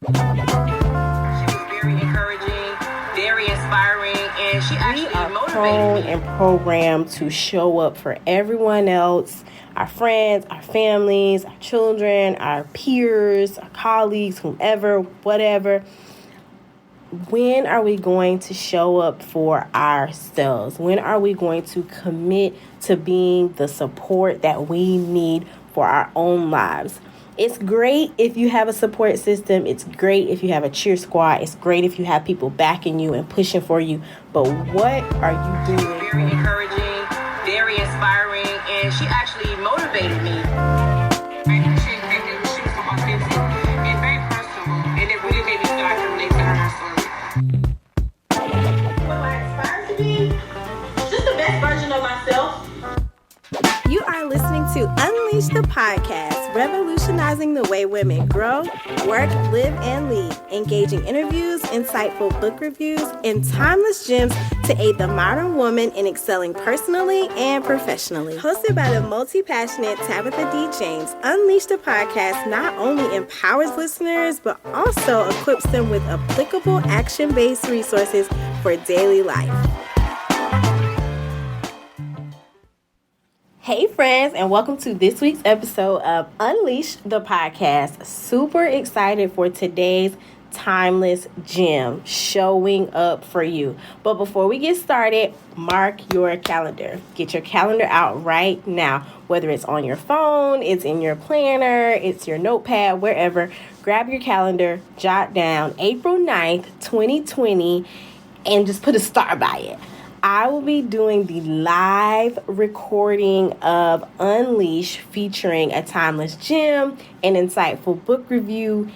very encouraging, very inspiring, and she actually motivated me. And programmed to show up for everyone else, our friends, our families, our children, our peers, our colleagues, whomever, whatever. When are we going to show up for ourselves? When are we going to commit to being the support that we need for our own lives? It's great if you have a support system. It's great if you have a cheer squad. It's great if you have people backing you and pushing for you. But what are you doing? Very encouraging, very inspiring, and she actually motivated me. I appreciate that she was so authentic and very personal, and it really made me feel like I relate to her story. What I aspire to be? Just the best version of myself. You are listening to Unleash the Podcast, revolutionizing the way women grow, work, live, and lead, engaging interviews, insightful book reviews, and timeless gems to aid the modern woman in excelling personally and professionally. Hosted by the multi-passionate Tabitha D. James, Unleash the Podcast not only empowers listeners, but also equips them with applicable action-based resources for daily life. Hey friends, and welcome to this week's episode of Unleash the Podcast. Super excited for today's timeless gem, showing up for you. But before we get started, mark your calendar. Get your calendar out right now. Whether it's on your phone, it's in your planner, it's your notepad, wherever. Grab your calendar, jot down April 9th, 2020, and just put a star by it. I will be doing the live recording of Unleash featuring a timeless gem, an insightful book review,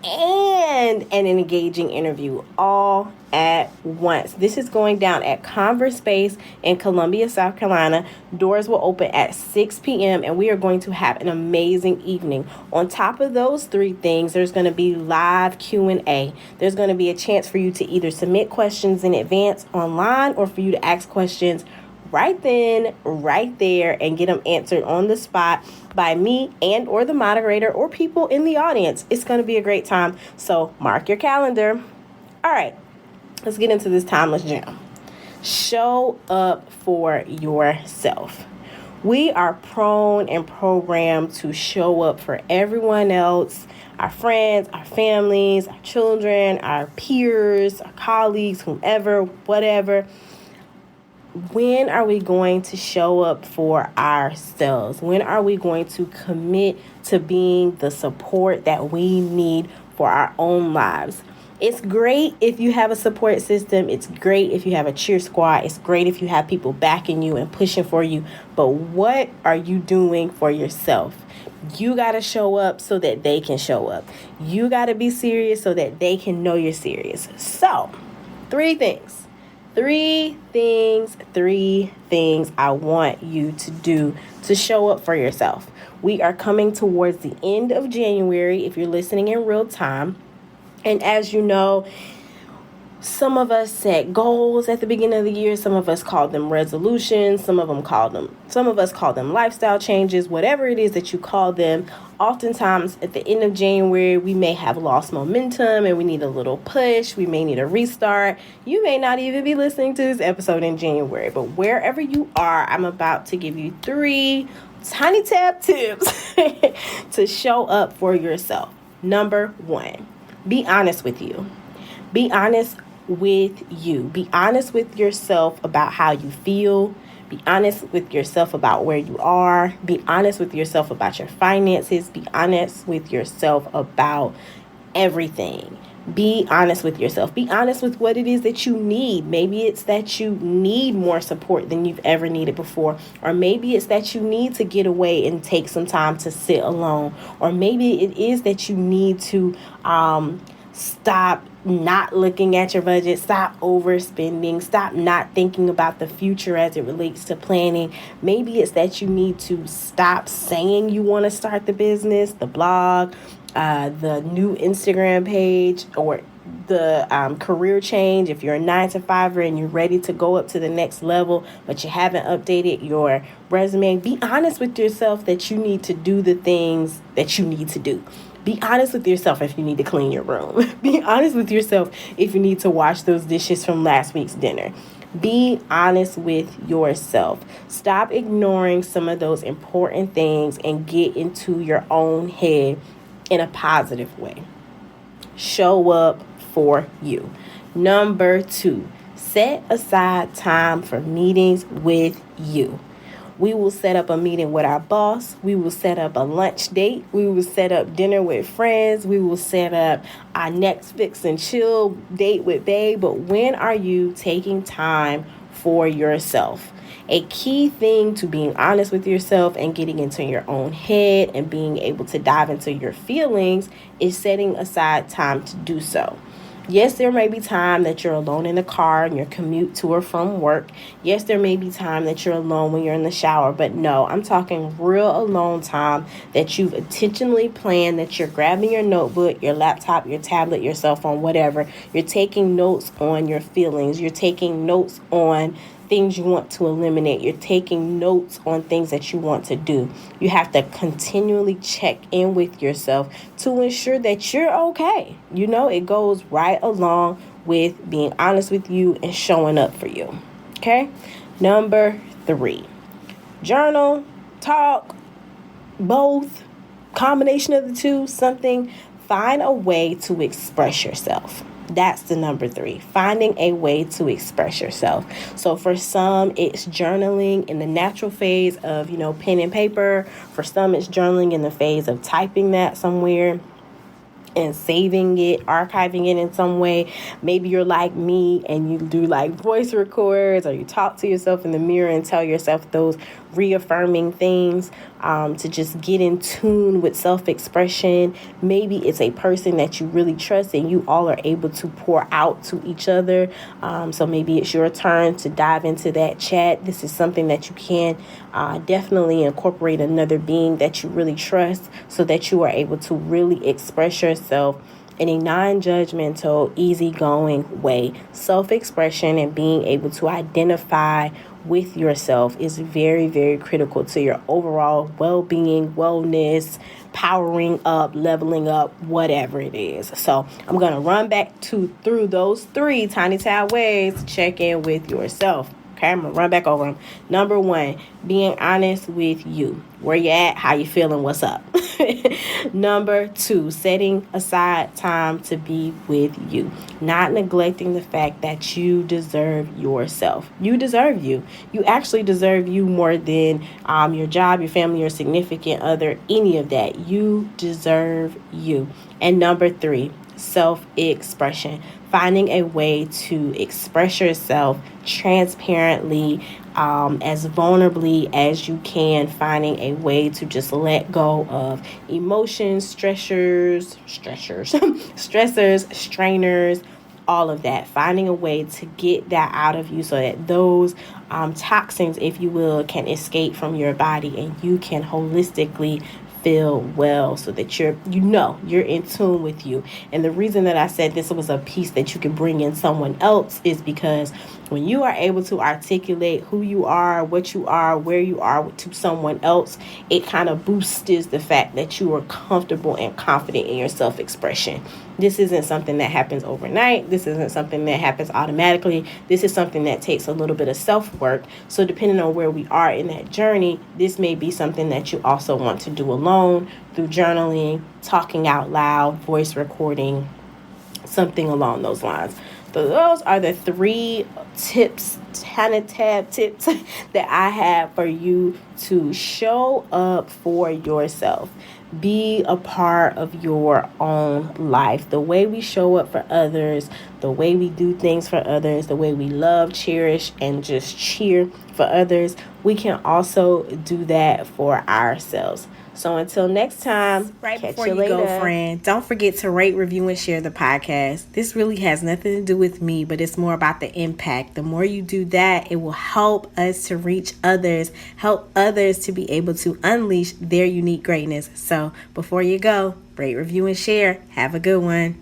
and an engaging interview all at once. This is going down at Converse Space in Columbia, South Carolina. Doors will open at 6 p.m. and we are going to have an amazing evening. On top of those three things, there's going to be live Q&A. There's going to be a chance for you to either submit questions in advance online or for you to ask questions right then, right there, and get them answered on the spot by me and or the moderator or people in the audience. It's going to be a great time, so mark your calendar. All right, let's get into this timeless gem. Show up for yourself. We are prone and programmed to show up for everyone else, our friends, our families, our children, our peers, our colleagues, whomever, whatever. When are we going to show up for ourselves? When are we going to commit to being the support that we need for our own lives? It's great if you have a support system. It's great if you have a cheer squad. It's great if you have people backing you and pushing for you. But what are you doing for yourself? You got to show up so that they can show up. You got to be serious so that they can know you're serious. So, three things I want you to do to show up for yourself. We are coming towards the end of January if you're listening in real time. And as you know, some of us set goals at the beginning of the year. Some of us call them resolutions. Some of us call them lifestyle changes, whatever it is that you call them. Oftentimes at the end of January, we may have lost momentum and we need a little push. We may need a restart. You may not even be listening to this episode in January, but wherever you are, I'm about to give you 3 tiny tab tips to show up for yourself. Number 1, be honest with you. Be honest with you. Be honest with yourself about how you feel. Be honest with yourself about where you are. Be honest with yourself about your finances. Be honest with yourself about everything. Be honest with yourself. Be honest with what it is that you need. Maybe it's that you need more support than you've ever needed before. Or maybe it's that you need to get away and take some time to sit alone. Or maybe it is that you need to stop not looking at your budget, stop overspending, stop not thinking about the future as it relates to planning. Maybe it's that you need to stop saying you want to start the business, the blog, the new Instagram page, or the career change. If you're a 9-to-5er and you're ready to go up to the next level, but you haven't updated your resume, be honest with yourself that you need to do the things that you need to do. Be honest with yourself if you need to clean your room. Be honest with yourself if you need to wash those dishes from last week's dinner. Be honest with yourself. Stop ignoring some of those important things and get into your own head in a positive way. Show up for you. Number 2, set aside time for meetings with you. We will set up a meeting with our boss. We will set up a lunch date. We will set up dinner with friends. We will set up our Netflix and chill date with babe. But when are you taking time for yourself? A key thing to being honest with yourself and getting into your own head and being able to dive into your feelings is setting aside time to do so. Yes, there may be time that you're alone in the car and your commute to or from work. Yes, there may be time that you're alone when you're in the shower. But no, I'm talking real alone time that you've intentionally planned, that you're grabbing your notebook, your laptop, your tablet, your cell phone, whatever. You're taking notes on your feelings. You're taking notes on things you want to eliminate. You're taking notes on things that you want to do. You have to continually check in with yourself to ensure that you're okay. You know, it goes right along with being honest with you and showing up for you. Okay? Number 3, journal, talk, both, combination of the two, something. Find a way to express yourself. That's the number 3, finding a way to express yourself. So for some, it's journaling in the natural phase of, pen and paper. For some, it's journaling in the phase of typing that somewhere and saving it, archiving it in some way. Maybe you're like me and you do like voice records, or you talk to yourself in the mirror and tell yourself those reaffirming things to just get in tune with self-expression. Maybe it's a person that you really trust and you all are able to pour out to each other. So maybe it's your turn to dive into that chat. This is something that you can definitely incorporate another being that you really trust so that you are able to really express yourself in a non-judgmental, easygoing way. Self-expression and being able to identify with yourself is very, very critical to your overall well-being, wellness, powering up, leveling up, whatever it is. So I'm going to run back through those 3 tiny tile ways to check in with yourself. Okay, I'm going to run back over them. Number 1, being honest with you. Where you at? How you feeling? What's up? Number 2, setting aside time to be with you. Not neglecting the fact that you deserve yourself. You deserve you. You actually deserve you more than your job, your family, your significant other, any of that. You deserve you. And number 3, self-expression. Finding a way to express yourself transparently, as vulnerably as you can. Finding a way to just let go of emotions, stressors, strainers, all of that. Finding a way to get that out of you so that those toxins, if you will, can escape from your body and you can holistically feel well, so that you're in tune with you. And the reason that I said this was a piece that you can bring in someone else is because when you are able to articulate who you are, what you are, where you are to someone else, it kind of boosts the fact that you are comfortable and confident in your self-expression. This isn't something that happens overnight. This isn't something that happens automatically. This is something that takes a little bit of self-work. So depending on where we are in that journey, this may be something that you also want to do alone through journaling, talking out loud, voice recording, something along those lines. So those are the 3 tips, tips that I have for you to show up for yourself. Be a part of your own life. The way we show up for others, the way we do things for others, the way we love, cherish, and just cheer for others, we can also do that for ourselves. So until next time, right catch before you you later. go, friend, don't forget to rate, review, and share the podcast. This really has nothing to do with me, but it's more about the impact. The more you do that, it will help us to reach others, help others to be able to unleash their unique greatness. So before you go, rate, review, and share. Have a good one.